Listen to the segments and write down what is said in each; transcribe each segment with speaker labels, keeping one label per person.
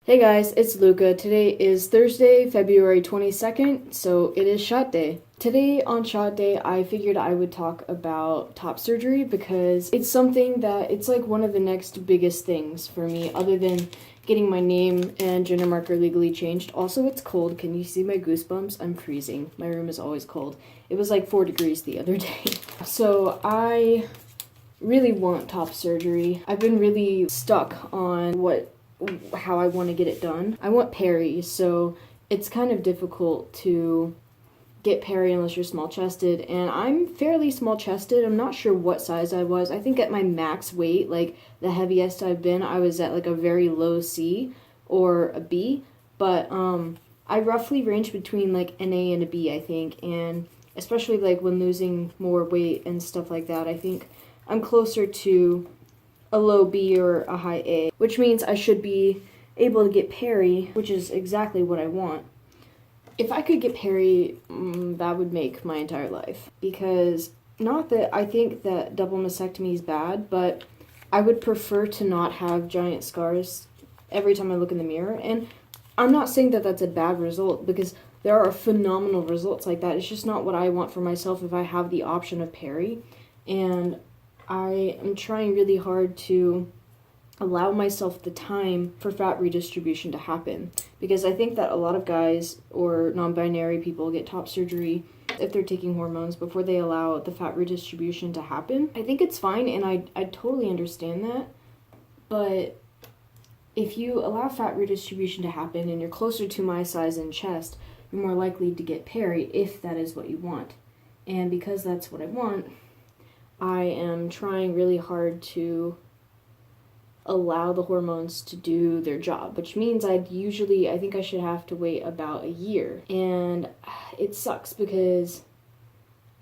Speaker 1: Hey guys, it's Luca. Today is Thursday, February 22nd, so it is shot day. Today on shot day, I figured I would talk about top surgery because it's something that it's like one of the next biggest things for me other than getting my name and gender marker legally changed. Also, it's cold. Can you see my goosebumps? I'm freezing. My room is always cold. It was like 4 degrees the other day. So I really want top surgery. I've been really stuck on how I want to get it done. I want peri, so it's kind of difficult to get peri unless you're small chested, and I'm fairly small chested. I'm not sure what size I was. I think at my max weight, like the heaviest I've been, I was at like a very low C or a B, but I roughly range between like an A and a B, I think, and especially like when losing more weight and stuff like that, I think I'm closer to a low B or a high A, which means I should be able to get peri, which is exactly what I want. If I could get peri, that would make my entire life. Because, not that I think that double mastectomy is bad, but I would prefer to not have giant scars every time I look in the mirror. And I'm not saying that that's a bad result, because there are phenomenal results like that. It's just not what I want for myself if I have the option of peri. And I am trying really hard to allow myself the time for fat redistribution to happen, because I think that a lot of guys or non-binary people get top surgery if they're taking hormones before they allow the fat redistribution to happen. I think it's fine, and I totally understand that, but if you allow fat redistribution to happen and you're closer to my size and chest, you're more likely to get peri if that is what you want. And because that's what I want, I am trying really hard to allow the hormones to do their job, which means I think I should have to wait about a year. And it sucks because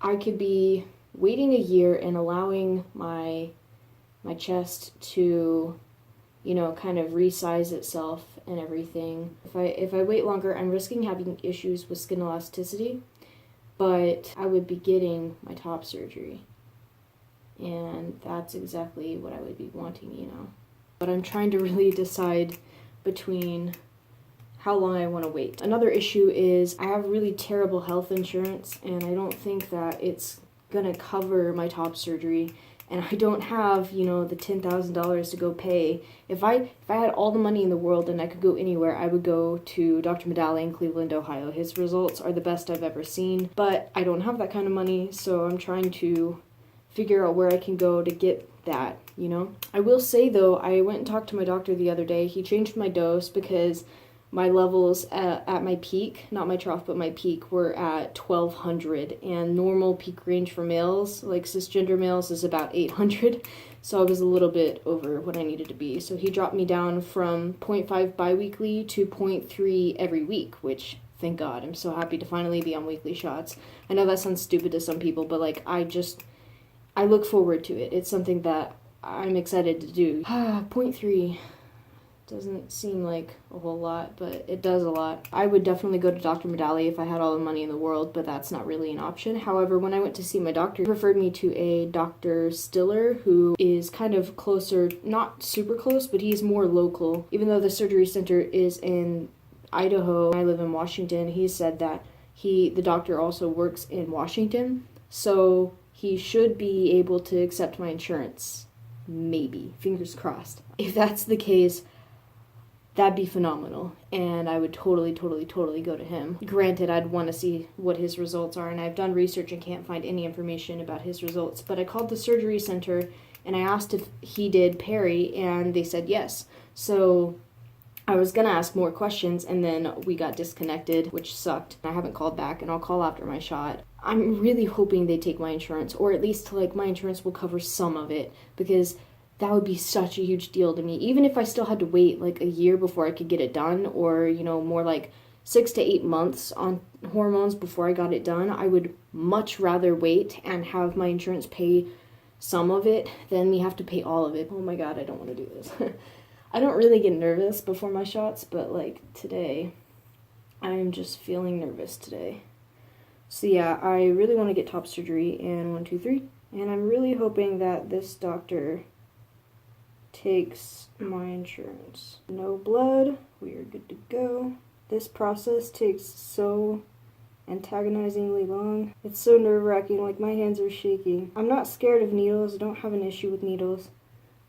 Speaker 1: I could be waiting a year and allowing my chest to, kind of resize itself and everything. If I wait longer, I'm risking having issues with skin elasticity, but I would be getting my top surgery. And that's exactly what I would be wanting. But I'm trying to really decide between how long I want to wait. Another issue is I have really terrible health insurance, and I don't think that it's gonna cover my top surgery, and I don't have, the $10,000 to go pay. If I had all the money in the world and I could go anywhere, I would go to Dr. Medali in Cleveland, Ohio. His results are the best I've ever seen, but I don't have that kind of money, so I'm trying to figure out where I can go to get that, I will say, though, I went and talked to my doctor the other day. He changed my dose because my levels at my peak, not my trough, but my peak, were at 1,200. And normal peak range for males, like cisgender males, is about 800. So I was a little bit over what I needed to be. So he dropped me down from 0.5 biweekly to 0.3 every week, which, thank God, I'm so happy to finally be on weekly shots. I know that sounds stupid to some people, but, I look forward to it. It's something that I'm excited to do. 0.3 doesn't seem like a whole lot, but it does a lot. I would definitely go to Dr. Medali if I had all the money in the world, but that's not really an option. However, when I went to see my doctor, he referred me to a Dr. Stiller, who is kind of closer, not super close, but he's more local. Even though the surgery center is in Idaho, I live in Washington, he said that the doctor also works in Washington, so he should be able to accept my insurance. Maybe. Fingers crossed. If that's the case, that'd be phenomenal. And I would totally go to him. Granted, I'd want to see what his results are, and I've done research and can't find any information about his results. But I called the surgery center, and I asked if he did peri, and they said yes. So I was going to ask more questions, and then we got disconnected, which sucked. I haven't called back, and I'll call after my shot. I'm really hoping they take my insurance, or at least my insurance will cover some of it, because that would be such a huge deal to me. Even if I still had to wait a year before I could get it done, or more like 6 to 8 months on hormones before I got it done, I would much rather wait and have my insurance pay some of it than me have to pay all of it. Oh my God, I don't want to do this. I don't really get nervous before my shots, but today, I'm just feeling nervous today. So yeah, I really want to get top surgery in 1, 2, 3, and I'm really hoping that this doctor takes my insurance. No blood, we are good to go. This process takes so antagonizingly long. It's so nerve-wracking, like my hands are shaking. I'm not scared of needles, I don't have an issue with needles,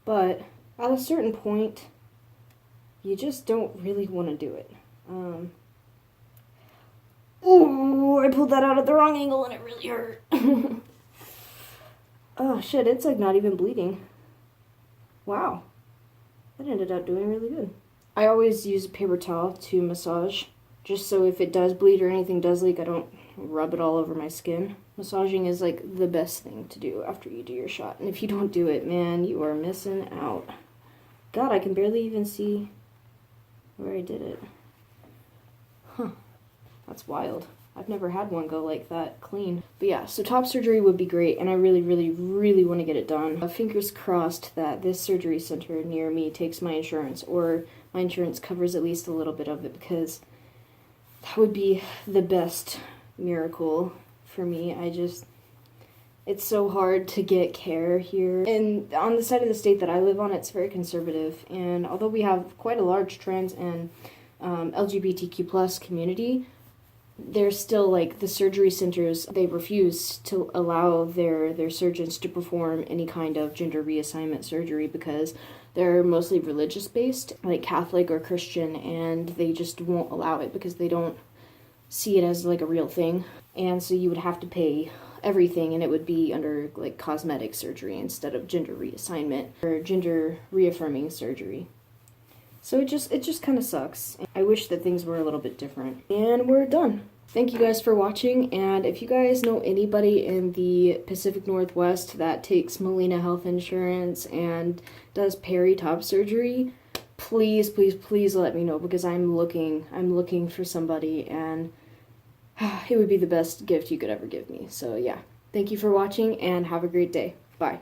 Speaker 1: but at a certain point, you just don't really want to do it. Oh, I pulled that out at the wrong angle and it really hurt. Oh shit, it's like not even bleeding. Wow, that ended up doing really good. I always use a paper towel to massage, just so if it does bleed or anything does leak, I don't rub it all over my skin. Massaging is like the best thing to do after you do your shot, and if you don't do it, man, you are missing out. God, I can barely even see where I did it. Huh, that's wild. I've never had one go like that clean. But yeah, so top surgery would be great, and I really, really, really want to get it done. Fingers crossed that this surgery center near me takes my insurance, or my insurance covers at least a little bit of it, because that would be the best miracle for me. It's so hard to get care here. And on the side of the state that I live on, it's very conservative. And although we have quite a large trans and LGBTQ plus community, there's still like the surgery centers, they refuse to allow their surgeons to perform any kind of gender reassignment surgery because they're mostly religious based, like Catholic or Christian, and they just won't allow it because they don't see it as like a real thing. And so you would have to pay everything, and it would be under like cosmetic surgery instead of gender reassignment or gender reaffirming surgery. So it just kind of sucks. I wish that things were a little bit different. And we're done. Thank you guys for watching, and if you guys know anybody in the Pacific Northwest that takes Molina Health Insurance and does peri-top surgery, please, please, please let me know, because I'm looking for somebody, and it would be the best gift you could ever give me. So yeah, thank you for watching, and have a great day. Bye.